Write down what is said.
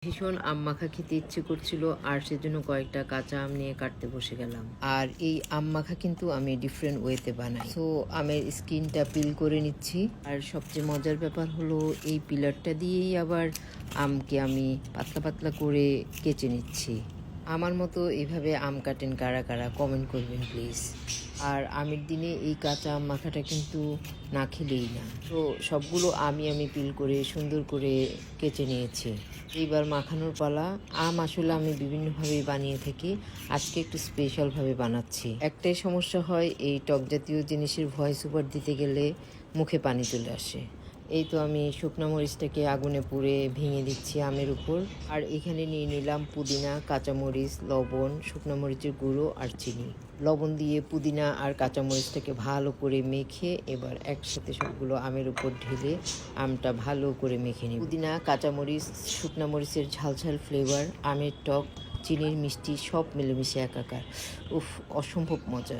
ভীষণ আম মাখা খেতে ইচ্ছে করছিল, আর সেজন্য কয়েকটা কাঁচা আম নিয়ে কাটতে বসে গেলাম। আর এই আম মাখা কিন্তু আমি ডিফারেন্ট ওয়েতে বানাই। সো আমের স্কিনটা পিল করে নিচ্ছি। আর সবচেয়ে মজার ব্যাপার হলো এই পিলারটা দিয়েই আবার আমকে আমি পাতলা পাতলা করে কেচে নিচ্ছি। আমার মতো এইভাবে আম কাটেন কারা কারা, কমেন্ট করবেন প্লিজ। আর আমের দিনে এই কাঁচা আম মাখাটা কিন্তু না খেলেই না। তো সবগুলো আমি পিল করে সুন্দর করে কেচে নিয়েছি। এইবার মাখানোর পালা। আম আসলে আমি বিভিন্নভাবে বানিয়ে থাকি, আজকে একটু স্পেশালভাবে বানাচ্ছি। একটাই সমস্যা হয়, এই টক জাতীয় জিনিসের ভয়েস ওভার দিতে গেলে মুখে পানি চলে আসে। এই তো আমি শুকনো মরিচটাকে আগুনে পুড়ে ভেঙে দিচ্ছি আমের উপর। আর এখানে নিয়ে নিলাম পুদিনা, কাঁচামরিচ, লবণ, শুকনো মরিচের গুঁড়ো আর চিনি। লবণ দিয়ে পুদিনা আর কাঁচামরিচটাকে ভালো করে মেখে এবার একসাথে সবগুলো আমের উপর ঢেলে আমটা ভালো করে মেখে নিই। পুদিনা, কাঁচামরিচ, শুকনো মরিচের ঝাল ঝাল ফ্লেভার, আমের টক, চিনির মিষ্টি সব মিলেমিশে একাকার। উফ, অসম্ভব মজা।